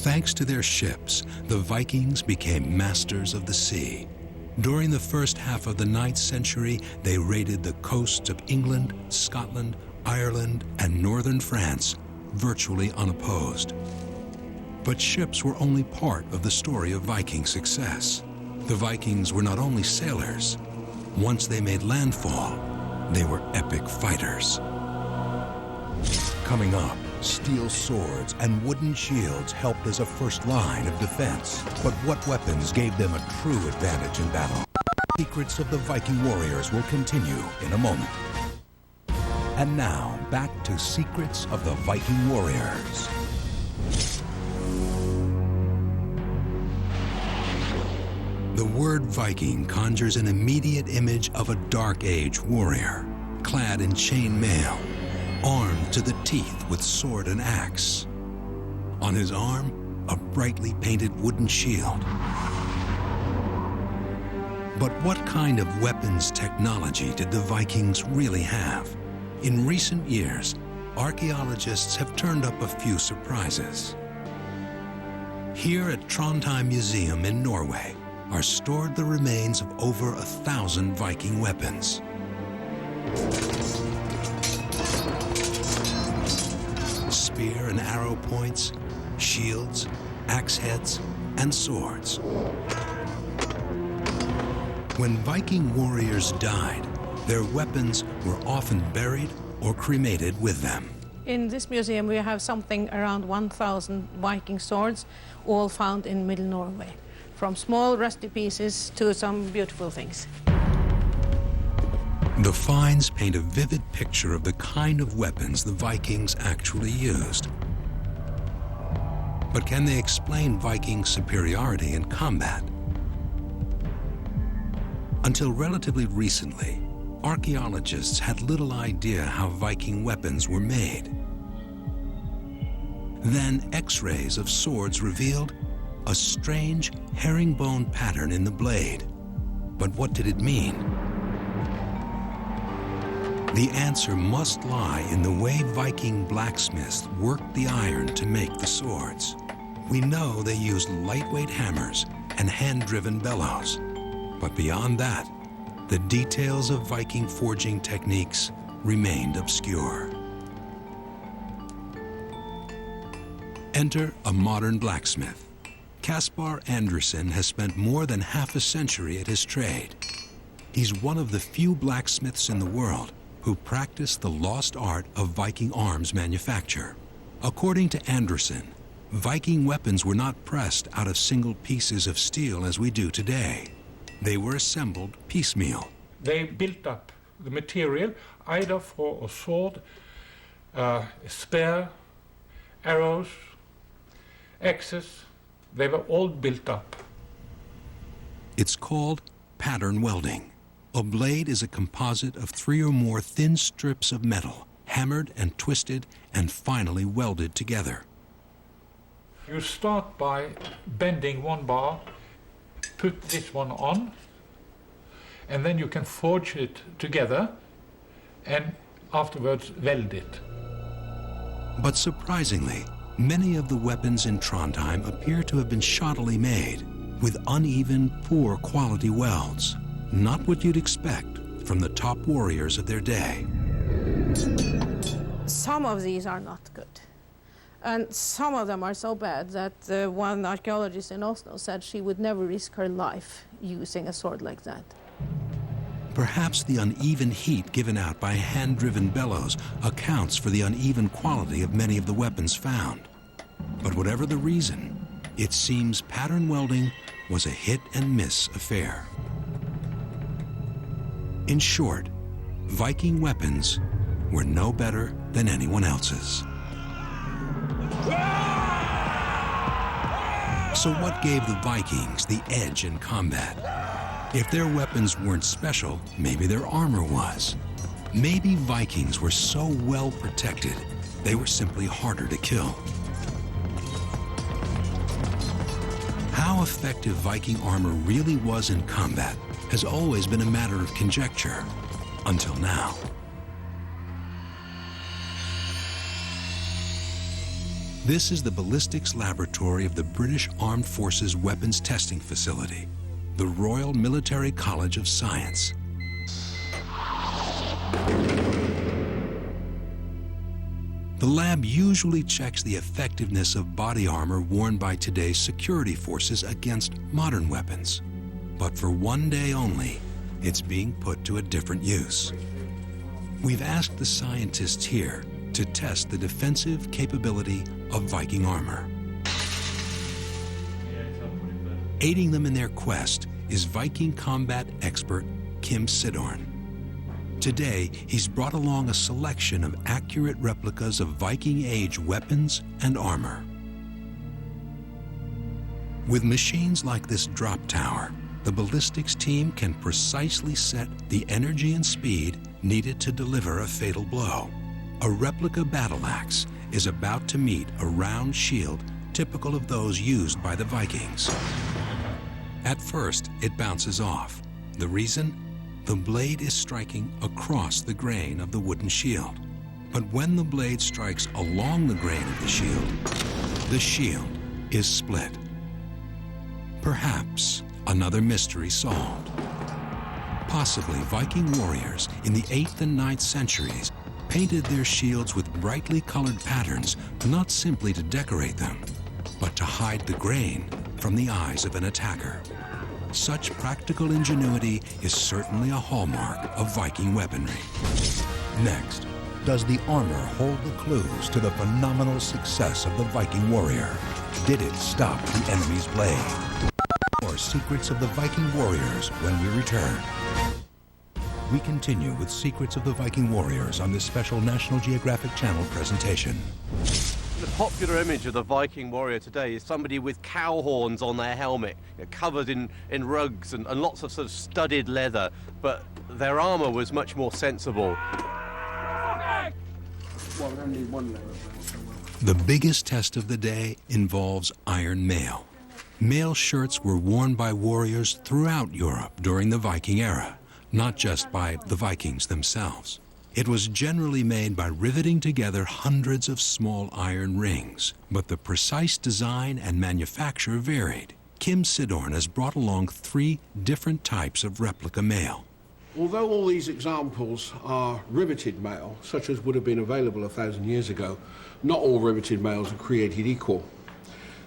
Thanks to their ships, the Vikings became masters of the sea. During the first half of the 9th century, they raided the coasts of England, Scotland, Ireland, and northern France, virtually unopposed. But ships were only part of the story of Viking success. The Vikings were not only sailors. Once they made landfall, they were epic fighters. Coming up, steel swords and wooden shields helped as a first line of defense. But what weapons gave them a true advantage in battle? Secrets of the Viking warriors will continue in a moment. And now, back to Secrets of the Viking Warriors. The word Viking conjures an immediate image of a Dark Age warrior, clad in chain mail, armed to the teeth with sword and axe. On his arm, a brightly painted wooden shield. But what kind of weapons technology did the Vikings really have? In recent years, archaeologists have turned up a few surprises. Here at Trondheim Museum in Norway are stored the remains of over 1,000 Viking weapons. Spear and arrow points, shields, axe heads, and swords. When Viking warriors died, their weapons were often buried or cremated with them. In this museum we have something around 1,000 Viking swords, all found in Middle Norway, from small rusty pieces to some beautiful things. The finds paint a vivid picture of the kind of weapons the Vikings actually used. But can they explain Viking superiority in combat? Until relatively recently, archaeologists had little idea how Viking weapons were made. Then X-rays of swords revealed a strange herringbone pattern in the blade. But what did it mean? The answer must lie in the way Viking blacksmiths worked the iron to make the swords. We know they used lightweight hammers and hand-driven bellows. But beyond that, the details of Viking forging techniques remained obscure. Enter a modern blacksmith. Caspar Andersen has spent more than half a century at his trade. He's one of the few blacksmiths in the world who practice the lost art of Viking arms manufacture. According to Andersen, Viking weapons were not pressed out of single pieces of steel as we do today. They were assembled piecemeal. They built up the material either for a sword, spear, arrows, axes. They were all built up. It's called pattern welding. A blade is a composite of 3 or more thin strips of metal, hammered and twisted and finally welded together. You start by bending one bar, put this one on, and then you can forge it together and afterwards weld it. But surprisingly, many of the weapons in Trondheim appear to have been shoddily made, with uneven, poor quality welds. Not what you'd expect from the top warriors of their day. Some of these are not good. And some of them are so bad that one archaeologist in Oslo said she would never risk her life using a sword like that. Perhaps the uneven heat given out by hand-driven bellows accounts for the uneven quality of many of the weapons found. But whatever the reason, it seems pattern welding was a hit-and-miss affair. In short, Viking weapons were no better than anyone else's. So what gave the Vikings the edge in combat? If their weapons weren't special, maybe their armor was. Maybe Vikings were so well protected, they were simply harder to kill. How effective Viking armor really was in combat has always been a matter of conjecture, until now. This is the ballistics laboratory of the British Armed Forces Weapons Testing Facility, the Royal Military College of Science. The lab usually checks the effectiveness of body armor worn by today's security forces against modern weapons. But for one day only, it's being put to a different use. We've asked the scientists here to test the defensive capability of Viking armor. Aiding them in their quest is Viking combat expert Kim Sidorn. Today, he's brought along a selection of accurate replicas of Viking-age weapons and armor. With machines like this drop tower, the ballistics team can precisely set the energy and speed needed to deliver a fatal blow. A replica battle axe is about to meet a round shield typical of those used by the Vikings. At first, it bounces off. The reason? The blade is striking across the grain of the wooden shield. But when the blade strikes along the grain of the shield is split. Perhaps another mystery solved. Possibly Viking warriors in the 8th and 9th centuries painted their shields with brightly colored patterns, not simply to decorate them, but to hide the grain from the eyes of an attacker. Such practical ingenuity is certainly a hallmark of Viking weaponry. Next, does the armor hold the clues to the phenomenal success of the Viking warrior? Did it stop the enemy's blade? More secrets of the Viking warriors when we return. We continue with Secrets of the Viking Warriors on this special National Geographic Channel presentation. The popular image of the Viking warrior today is somebody with cow horns on their helmet, covered in rugs and lots of sort of studded leather, but their armour was much more sensible. The biggest test of the day involves iron mail. Mail shirts were worn by warriors throughout Europe during the Viking era, not just by the Vikings themselves. It was generally made by riveting together hundreds of small iron rings, but the precise design and manufacture varied. Kim Sidorn has brought along 3 different types of replica mail. Although all these examples are riveted mail, such as would have been available 1,000 years ago, not all riveted mails are created equal.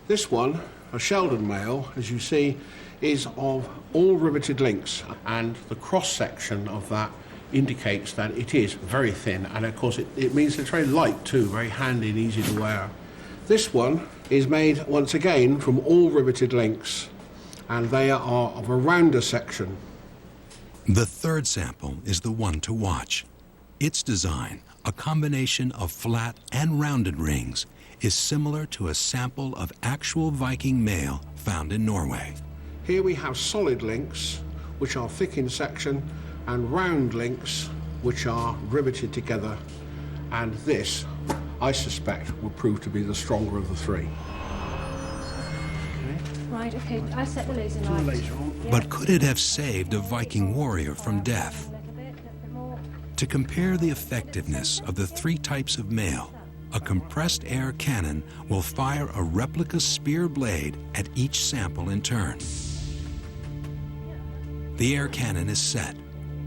This one, a Sheldon mail, as you see, is of all riveted links, and the cross-section of that indicates that it is very thin, and of course it means it's very light too, very handy and easy to wear. This one is made once again from all riveted links, and they are of a rounder section. The third sample is the one to watch. Its design, a combination of flat and rounded rings, is similar to a sample of actual Viking mail found in Norway. Here we have solid links, which are thick in section, and round links, which are riveted together, and this, I suspect, will prove to be the stronger of the 3. Right, okay, I set the laser light. But could it have saved a Viking warrior from death? To compare the effectiveness of the 3 types of mail, a compressed air cannon will fire a replica spear blade at each sample in turn. The air cannon is set.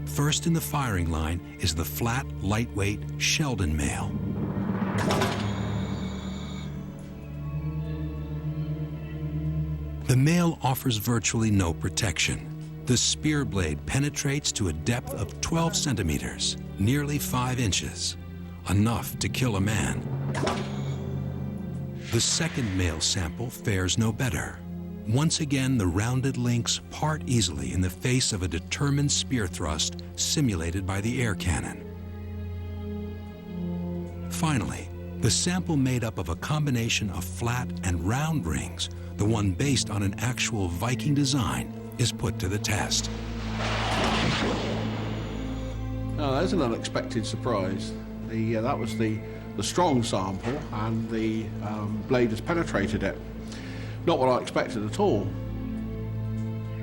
First in the firing line is the flat, lightweight Sheldon mail. The mail offers virtually no protection. The spear blade penetrates to a depth of 12 centimeters, nearly 5 inches, enough to kill a man. The second mail sample fares no better. Once again, the rounded links part easily in the face of a determined spear thrust simulated by the air cannon. Finally, the sample made up of a combination of flat and round rings, the one based on an actual Viking design, is put to the test. Oh, there's an unexpected surprise. That was the strong sample, and the blade has penetrated it. Not what I expected at all.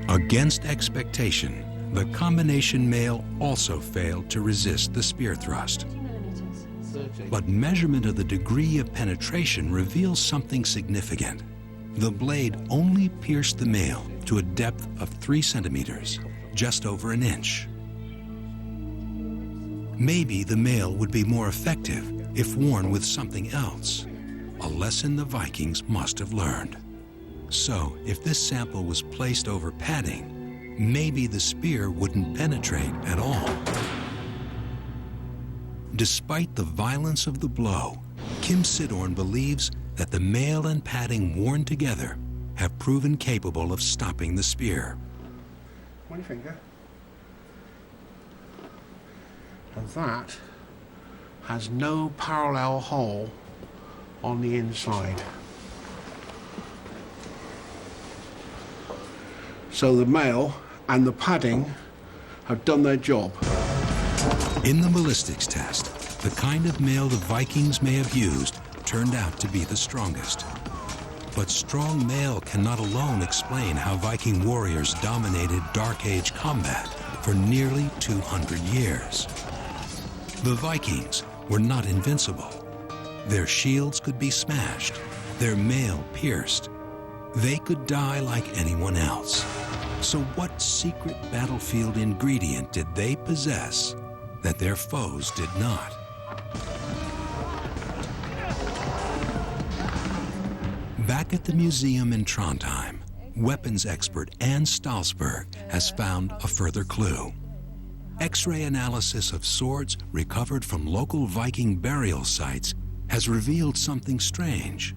Against expectation, the combination mail also failed to resist the spear thrust. But measurement of the degree of penetration reveals something significant. The blade only pierced the mail to a depth of 3 centimeters, just over an inch. Maybe the mail would be more effective if worn with something else, a lesson the Vikings must have learned. So, if this sample was placed over padding, maybe the spear wouldn't penetrate at all. Despite the violence of the blow, Kim Sidorn believes that the mail and padding worn together have proven capable of stopping the spear. One finger. And that has no parallel hole on the inside. So the mail and the padding have done their job. In the ballistics test, the kind of mail the Vikings may have used turned out to be the strongest. But strong mail cannot alone explain how Viking warriors dominated Dark Age combat for nearly 200 years. The Vikings were not invincible. Their shields could be smashed, their mail pierced. They could die like anyone else. So what secret battlefield ingredient did they possess that their foes did not? Back at the museum in Trondheim, weapons expert Ann Stalsberg has found a further clue. X-ray analysis of swords recovered from local Viking burial sites has revealed something strange.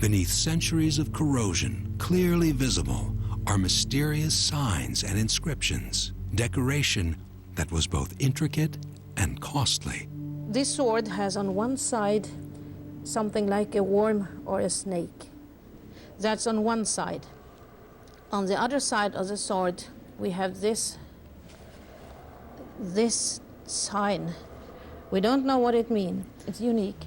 Beneath centuries of corrosion, clearly visible, are mysterious signs and inscriptions, decoration that was both intricate and costly. This sword has on one side something like a worm or a snake. That's on one side. On the other side of the sword, we have this sign. We don't know what it means. It's unique.